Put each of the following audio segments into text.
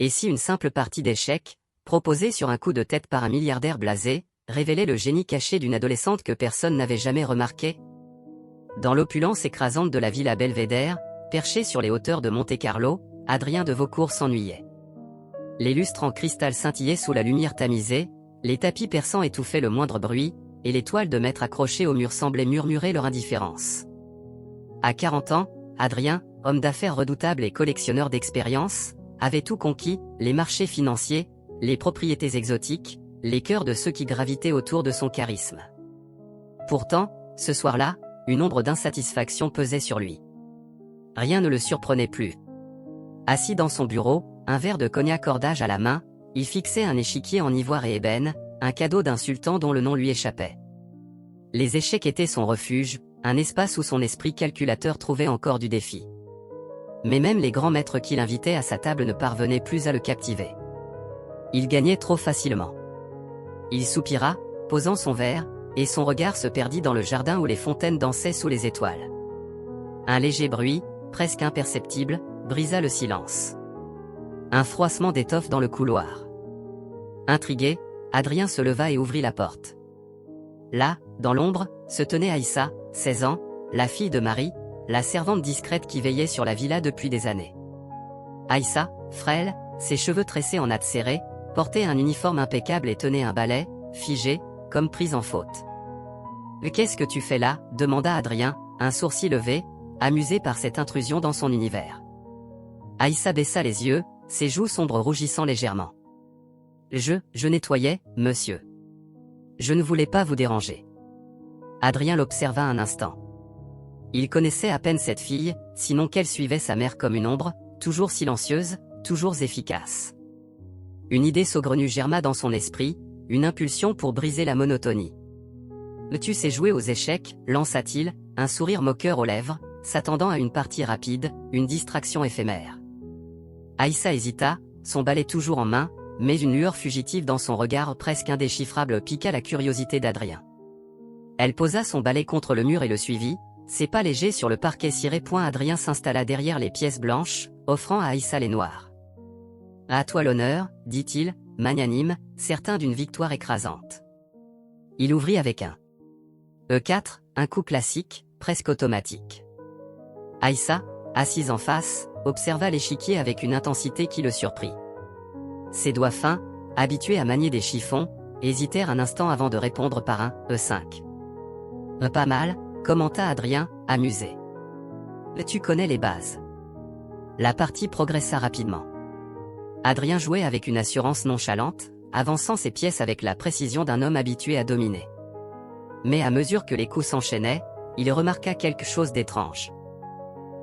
Et si une simple partie d'échecs, proposée sur un coup de tête par un milliardaire blasé, révélait le génie caché d'une adolescente que personne n'avait jamais remarqué? Dans l'opulence écrasante de la villa Belvédère, perché sur les hauteurs de Monte-Carlo, Adrien de Vaucourt s'ennuyait. Les lustres en cristal scintillaient sous la lumière tamisée, les tapis persans étouffaient le moindre bruit, et les toiles de maître accrochées au mur semblaient murmurer leur indifférence. À 40 ans, Adrien, homme d'affaires redoutable et collectionneur d'expérience, avait tout conquis, les marchés financiers, les propriétés exotiques, les cœurs de ceux qui gravitaient autour de son charisme. Pourtant, ce soir-là, une ombre d'insatisfaction pesait sur lui. Rien ne le surprenait plus. Assis dans son bureau, un verre de cognac cordage à la main, il fixait un échiquier en ivoire et ébène, un cadeau d'un sultan dont le nom lui échappait. Les échecs étaient son refuge, un espace où son esprit calculateur trouvait encore du défi. Mais même les grands maîtres qu'il invitait à sa table ne parvenaient plus à le captiver. Il gagnait trop facilement. Il soupira, posant son verre, et son regard se perdit dans le jardin où les fontaines dansaient sous les étoiles. Un léger bruit, presque imperceptible, brisa le silence. Un froissement d'étoffe dans le couloir. Intrigué, Adrien se leva et ouvrit la porte. Là, dans l'ombre, se tenait Aïssa, 16 ans, la fille de Marie, la servante discrète qui veillait sur la villa depuis des années. Aïssa, frêle, ses cheveux tressés en nattes serrées, portait un uniforme impeccable et tenait un balai, figé, comme prise en faute. « Qu'est-ce que tu fais là » demanda Adrien, un sourcil levé, amusé par cette intrusion dans son univers. Aïssa baissa les yeux, ses joues sombres rougissant légèrement. « Je nettoyais, monsieur. Je ne voulais pas vous déranger. » Adrien l'observa un instant. Il connaissait à peine cette fille, sinon qu'elle suivait sa mère comme une ombre, toujours silencieuse, toujours efficace. Une idée saugrenue germa dans son esprit, une impulsion pour briser la monotonie. « Tu sais jouer aux échecs » lança-t-il, un sourire moqueur aux lèvres, s'attendant à une partie rapide, une distraction éphémère. Aïssa hésita, son balai toujours en main, mais une lueur fugitive dans son regard presque indéchiffrable piqua la curiosité d'Adrien. Elle posa son balai contre le mur et le suivit, ses pas légers sur le parquet ciré. Adrien s'installa derrière les pièces blanches, offrant à Aïssa les noires. « À toi l'honneur » dit-il, magnanime, certain d'une victoire écrasante. Il ouvrit avec un E4, un coup classique, presque automatique. Aïssa, assise en face, observa l'échiquier avec une intensité qui le surprit. Ses doigts fins, habitués à manier des chiffons, hésitèrent un instant avant de répondre par un E5. « Pas mal » commenta Adrien, amusé. « Tu connais les bases. » La partie progressa rapidement. Adrien jouait avec une assurance nonchalante, avançant ses pièces avec la précision d'un homme habitué à dominer. Mais à mesure que les coups s'enchaînaient, il remarqua quelque chose d'étrange.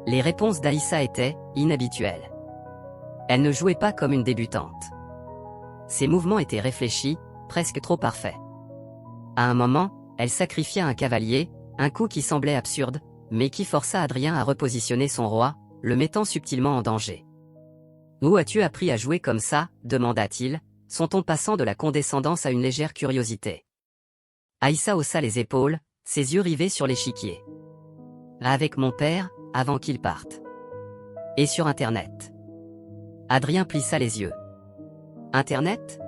Les réponses d'Aïssa étaient inhabituelles. Elle ne jouait pas comme une débutante. Ses mouvements étaient réfléchis, presque trop parfaits. À un moment, elle sacrifia un cavalier, un coup qui semblait absurde, mais qui força Adrien à repositionner son roi, le mettant subtilement en danger. « Où as-tu appris à jouer comme ça » demanda-t-il, son ton passant de la condescendance à une légère curiosité. Aïssa haussa les épaules, ses yeux rivés sur l'échiquier. « Avec mon père, avant qu'il parte. Et sur Internet. » Adrien plissa les yeux. « Internet ?»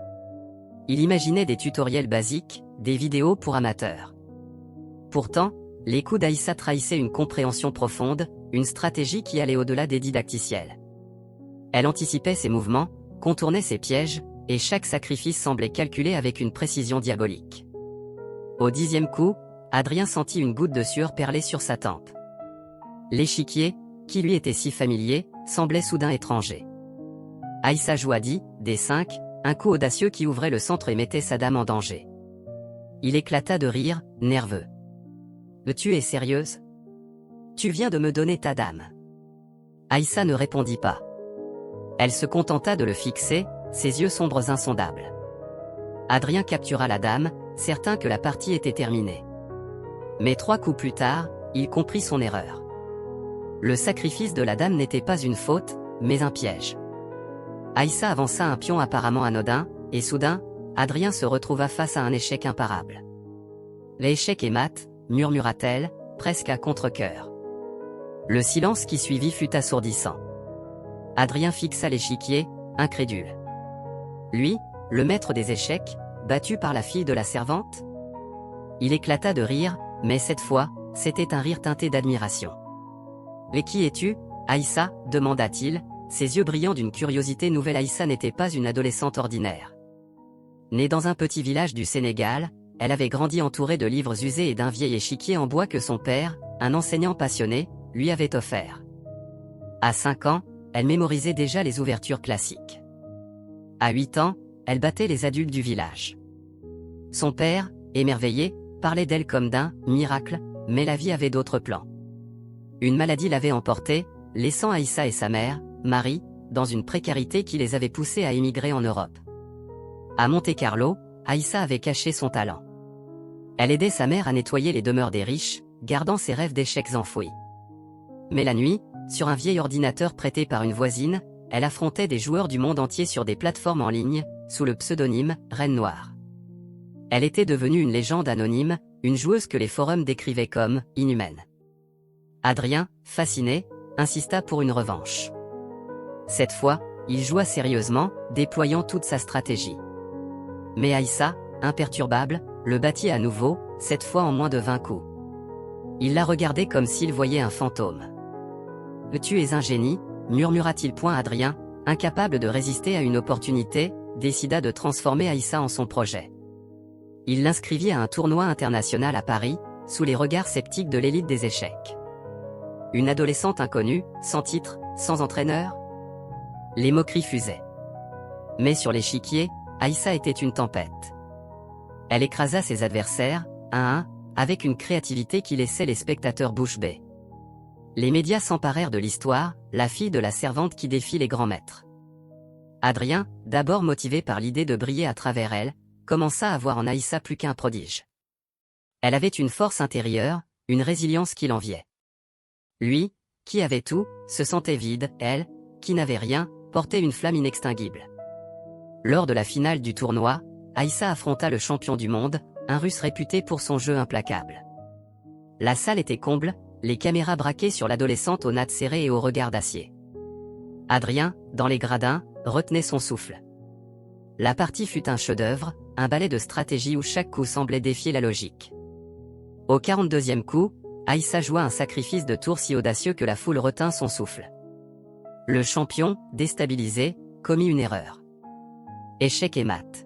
Il imaginait des tutoriels basiques, des vidéos pour amateurs. Pourtant, les coups d'Aïssa trahissaient une compréhension profonde, une stratégie qui allait au-delà des didacticiels. Elle anticipait ses mouvements, contournait ses pièges, et chaque sacrifice semblait calculé avec une précision diabolique. Au 10e coup, Adrien sentit une goutte de sueur perler sur sa tempe. L'échiquier, qui lui était si familier, semblait soudain étranger. Aïssa joua D5, un coup audacieux qui ouvrait le centre et mettait sa dame en danger. Il éclata de rire, nerveux. « Tu es sérieuse ? Tu viens de me donner ta dame. » Aïssa ne répondit pas. Elle se contenta de le fixer, ses yeux sombres insondables. Adrien captura la dame, certain que la partie était terminée. Mais 3 coups plus tard, il comprit son erreur. Le sacrifice de la dame n'était pas une faute, mais un piège. Aïssa avança un pion apparemment anodin, et soudain, Adrien se retrouva face à un échec imparable. « L'échec est mat » murmura-t-elle, presque à contre-cœur. Le silence qui suivit fut assourdissant. Adrien fixa l'échiquier, incrédule. Lui, le maître des échecs, battu par la fille de la servante? Il éclata de rire, mais cette fois, c'était un rire teinté d'admiration. « Et qui es-tu, Aïssa » demanda-t-il, ses yeux brillant d'une curiosité nouvelle. Aïssa n'était pas une adolescente ordinaire. Née dans un petit village du Sénégal, elle avait grandi entourée de livres usés et d'un vieil échiquier en bois que son père, un enseignant passionné, lui avait offert. À 5 ans, elle mémorisait déjà les ouvertures classiques. À 8 ans, elle battait les adultes du village. Son père, émerveillé, parlait d'elle comme d'un miracle, mais la vie avait d'autres plans. Une maladie l'avait emportée, laissant Aïssa et sa mère, Marie, dans une précarité qui les avait poussés à émigrer en Europe. À Monte-Carlo, Aïssa avait caché son talent. Elle aidait sa mère à nettoyer les demeures des riches, gardant ses rêves d'échecs enfouis. Mais la nuit, sur un vieil ordinateur prêté par une voisine, elle affrontait des joueurs du monde entier sur des plateformes en ligne, sous le pseudonyme Reine Noire. Elle était devenue une légende anonyme, une joueuse que les forums décrivaient comme inhumaine. Adrien, fasciné, insista pour une revanche. Cette fois, il joua sérieusement, déployant toute sa stratégie. Mais Aïssa, imperturbable, le battit à nouveau, cette fois en moins de 20 coups. Il la regardait comme s'il voyait un fantôme. « Tu es un génie » murmura-t-il. Adrien, incapable de résister à une opportunité, décida de transformer Aïssa en son projet. Il l'inscrivit à un tournoi international à Paris, sous les regards sceptiques de l'élite des échecs. Une adolescente inconnue, sans titre, sans entraîneur? Les moqueries fusaient. Mais sur l'échiquier, Aïssa était une tempête. Elle écrasa ses adversaires, un à un, avec une créativité qui laissait les spectateurs bouche bée. Les médias s'emparèrent de l'histoire, la fille de la servante qui défie les grands maîtres. Adrien, d'abord motivé par l'idée de briller à travers elle, commença à voir en Aïssa plus qu'un prodige. Elle avait une force intérieure, une résilience qui l'enviait. Lui, qui avait tout, se sentait vide, elle, qui n'avait rien, portait une flamme inextinguible. Lors de la finale du tournoi, Aïssa affronta le champion du monde, un Russe réputé pour son jeu implacable. La salle était comble, les caméras braquées sur l'adolescente aux nattes serrées et au regard d'acier. Adrien, dans les gradins, retenait son souffle. La partie fut un chef-d'œuvre, un ballet de stratégie où chaque coup semblait défier la logique. Au 42e coup, Aïssa joua un sacrifice de tour si audacieux que la foule retint son souffle. Le champion, déstabilisé, commit une erreur. Échec et mat.